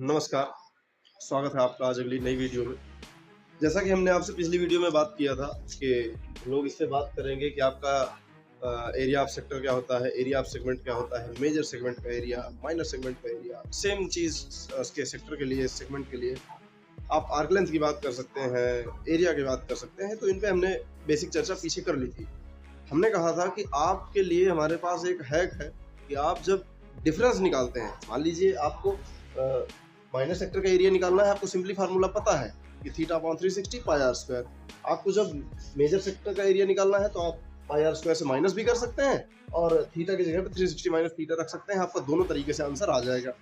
नमस्कार, स्वागत है आपका आज अगली नई वीडियो में। जैसा कि हमने आपसे पिछली वीडियो में बात किया था कि हम लोग इससे बात करेंगे कि आपका एरिया ऑफ सेक्टर क्या होता है, एरिया ऑफ सेगमेंट क्या होता है, मेजर सेगमेंट का एरिया, माइनर सेगमेंट का एरिया, सेम चीज़ उसके सेक्टर के लिए, सेगमेंट के लिए। आप आर्क लेंथ की बात कर सकते हैं, एरिया की बात कर सकते हैं, तो इन पे हमने बेसिक चर्चा पीछे कर ली थी। हमने कहा था कि आपके लिए हमारे पास एक हैक है कि आप जब डिफरेंस निकालते हैं, मान लीजिए आपको माइनर सेक्टर का एरिया निकालना है, आपको सिंपली फार्मूला पता है कि theta upon 360 pi R square. आपको जब मेजर सेक्टर का एरिया निकालना है तो आप पाई आर स्क्वायर से माइनस भी कर सकते हैं और थीटा की जगह पे 360 माइनस थीटा रख सकते हैं, आपका दोनों तरीके से आंसर आ जाएगा।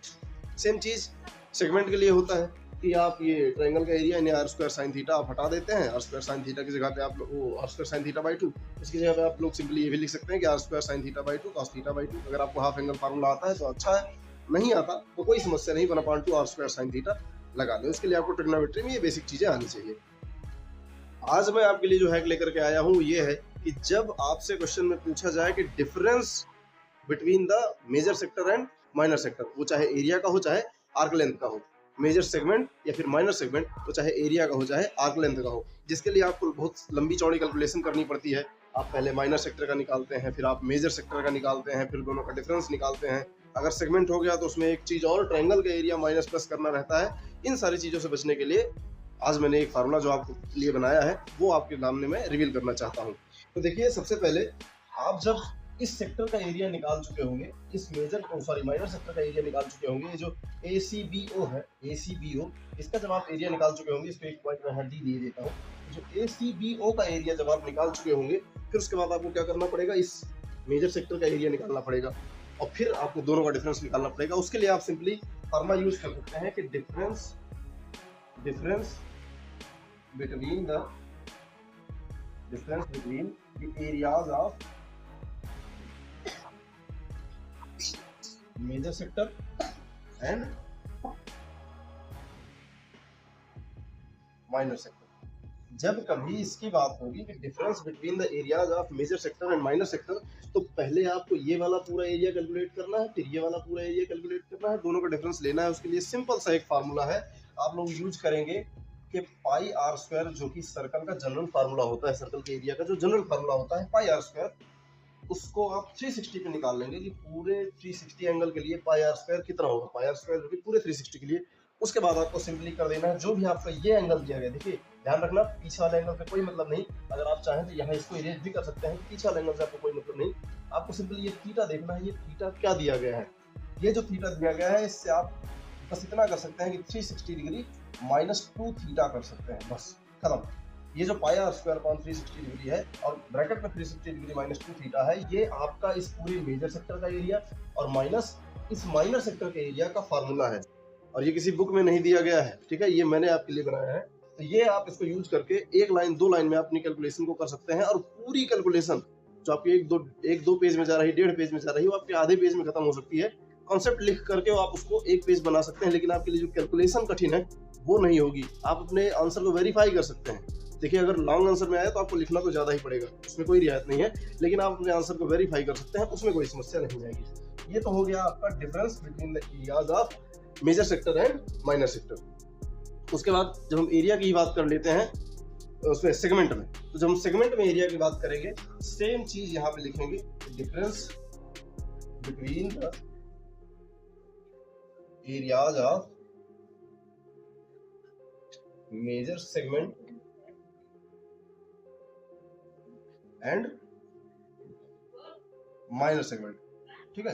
सेम चीज सेगमेंट के लिए होता है कि आप ये ट्रायंगल का एरिया यानी आर स्क्वायर साइन थीटा आप हटा देते हैं, आर स्क्वायर साइन थीटा की जगह पे आप वो R square sine theta by 2, इसकी जगह पे आप लोग सिंपली ये भी लिख सकते हैं कि R square sine theta by 2 cos theta by 2। अगर आपको हाफ एंगल फार्मूला आता है तो अच्छा है, नहीं आता तो कोई समस्या नहीं, 1/2 आर स्क्वायर साइन थीटा लगा लें। उसके लिए आपको ट्रिग्नोमेट्री में ये बेसिक चीजें आनी चाहिए। आज मैं आपके लिए जो हैक लेकर के आया हूँ ये है कि जब आपसे क्वेश्चन में पूछा जाए कि difference between the major sector and minor sector, वो चाहे एरिया का हो चाहे आर्क लेंथ का हो, मेजर सेगमेंट या फिर माइनर सेगमेंट, तो चाहे एरिया का हो चाहे आर्क लेंथ का हो, जिसके लिए आपको बहुत लंबी चौड़ी कैलकुलेशन करनी पड़ती है। आप पहले माइनर सेक्टर का निकालते हैं, फिर आप मेजर सेक्टर का निकालते हैं, फिर दोनों का डिफरेंस निकालते हैं। अगर सेगमेंट हो गया तो उसमें एक चीज और ट्रायंगल का एरिया माइनस प्लस करना रहता है। इन सारी चीजों से बचने के लिए आज मैंने एक फार्मूला जो आपके लिए बनाया है वो आपके सामने मैं रिवील करना चाहता हूँ। तो देखिए, सबसे पहले आप जब इस सेक्टर का एरिया निकाल चुके होंगे, इस माइनर सेक्टर का एरिया निकाल चुके होंगे, ये जो ACBO है, ACBO, इसका जब आप एरिया निकाल चुके होंगे, इसको एक पॉइंट मैं हर डी दे देता हूँ। जो ACBO का एरिया जब आप निकाल चुके होंगे, फिर उसके बाद आपको क्या करना पड़ेगा, इस मेजर सेक्टर का एरिया निकालना पड़ेगा और फिर आपको दोनों का डिफरेंस निकालना पड़ेगा। उसके लिए आप सिंपली फार्मूला यूज कर सकते हैं कि difference between the difference between the areas of major sector and minor sector। जब कभी इसकी बात होगी कि difference between the areas of major sector and minor sector, तो पहले आपको ये वाला पूरा एरिया कैलकुलेट करना है, फिर ये वाला पूरा एरिया कैलकुलेट करना है, दोनों का डिफरेंस लेना है। उसके लिए सिंपल सा एक फार्मूला है, आप लोग यूज करेंगे कि पाई आर स्क्वायर, जो कि सर्कल का जनरल फार्मूला होता है, सर्कल के एरिया का जो जनरल फार्मूला होता है पाई आर स्क्वायर, उसको आप 360 पे निकाल लेंगे कि पूरे 360 एंगल के लिए पाई आर स्क्वायर कितना होगा, पाई आर स्क्वायर जो कि पूरे 360 के लिए। उसके बाद आपको सिंपली कर देना है जो भी आपका ये एंगल दिया गया। देखिए, ध्यान रखना, पीछे वाले एंगल का कोई मतलब नहीं, अगर आप चाहें तो यहाँ इसको इरेज भी कर सकते हैं, पीछे वाले एंगल से आपको कोई मतलब नहीं। आपको सिंपली ये थीटा देखना है, ये थीटा क्या दिया गया है, ये जो थीटा दिया गया है इससे आप बस इतना कर सकते हैं कि 360 डिग्री -2 थीटा कर सकते हैं, बस खत्म। ये जो पाई आर स्क्वायर अपॉन 360 डिग्री है और ब्रैकेट में 360 डिग्री -2 थीटा है, ये आपका इस पूरे मेजर सेक्टर का एरिया और माइनस इस माइनर सेक्टर के एरिया का फार्मूला है। और ये किसी बुक में नहीं दिया गया है, ठीक है, ये मैंने आपके लिए बनाया है। तो ये आप इसको यूज करके एक लाइन दो लाइन में अपनी कैलकुलेशन को कर सकते हैं और पूरी कैलकुलेशन जो आपकी एक दो पेज में जा रही, 1.5 पेज में जा रही है, वो आपके आधे पेज में खत्म हो सकती है। कॉन्सेप्ट लिख करके आप उसको एक पेज बना सकते हैं, लेकिन आपके लिए जो कैलकुलेशन कठिन है वो नहीं होगी। आप अपने आंसर को वेरीफाई कर सकते हैं। देखिए, अगर लॉन्ग आंसर में आया तो आपको लिखना तो ज्यादा ही पड़ेगा, उसमें कोई रियायत नहीं है, लेकिन आप अपने आंसर को वेरीफाई कर सकते हैं, उसमें कोई समस्या नहीं आएगी। ये तो हो गया आपका difference between the areas of major sector and minor sector. उसके बाद जब हम एरिया की बात कर लेते हैं उसमें सेगमेंट में, तो जब हम सेगमेंट में एरिया की बात करेंगे, सेम चीज यहाँ पे लिखेंगे, difference between the areas of major segment and minor segment. ठीक है,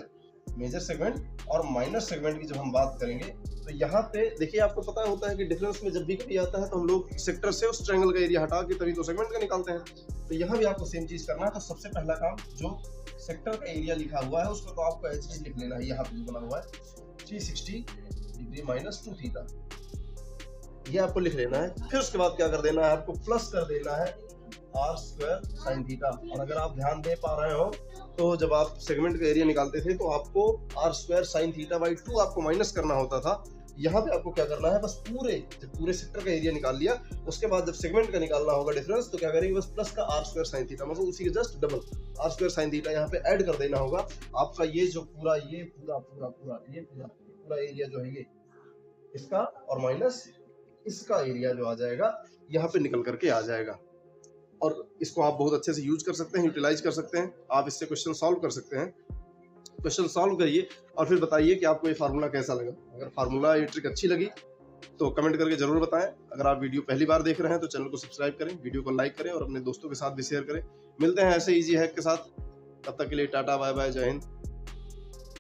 मेजर सेगमेंट और माइनर सेगमेंट की जब हम बात करेंगे तो यहाँ पे देखिए, आपको पता होता है कि डिफरेंस में जब भी कभी आता है तो हम लोग सेक्टर से उस ट्रायंगल का एरिया हटा के तभी तो सेगमेंट का निकालते हैं। तो यहाँ भी आपको सेम चीज करना है। तो सबसे पहला काम, जो सेक्टर का एरिया लिखा हुआ है उसको तो आपको ऐसे लिख लेना है, यहाँ पे जो बना हुआ है 360 डिग्री -2 थीटा, ये आपको लिख लेना है। फिर उसके बाद क्या कर देना है, आपको प्लस कर देना है आर स्क्वायर साइन थीटा। और अगर आप ध्यान दे पा रहे हो तो जब आप सेगमेंट का एरिया निकालते थे तो आपको R square sine theta by 2 आपको माइनस करना होता था। यहाँ पे आपको क्या करना है, बस पूरे सेक्टर का एरिया निकाल लिया, उसके बाद जब सेगमेंट का निकालना होगा डिफरेंस, तो क्या करेंगे, बस प्लस का आर स्क्वायर साइन थीटा, मतलब उसी के just double R square sine theta यहाँ पे ऐड कर देना होगा। आपका ये जो पूरा एरिया जो है, इसका और माइनस इसका एरिया जो आ जाएगा यहाँ पे निकल करके आ जाएगा। और इसको आप बहुत अच्छे से यूज कर सकते हैं, यूटिलाइज कर सकते हैं। आप इससे क्वेश्चन सॉल्व कर सकते हैं। क्वेश्चन सॉल्व करिए और फिर बताइए कि आपको ये फार्मूला कैसा लगा। अगर फार्मूला ये ट्रिक अच्छी लगी तो कमेंट करके जरूर बताएं। अगर आप वीडियो पहली बार देख रहे हैं तो चैनल को सब्सक्राइब करें, वीडियो को लाइक करें और अपने दोस्तों के साथ भी शेयर करें। मिलते हैं ऐसे इजी हैक के साथ, तब तक के लिए टाटा बाय बाय, जय हिंद।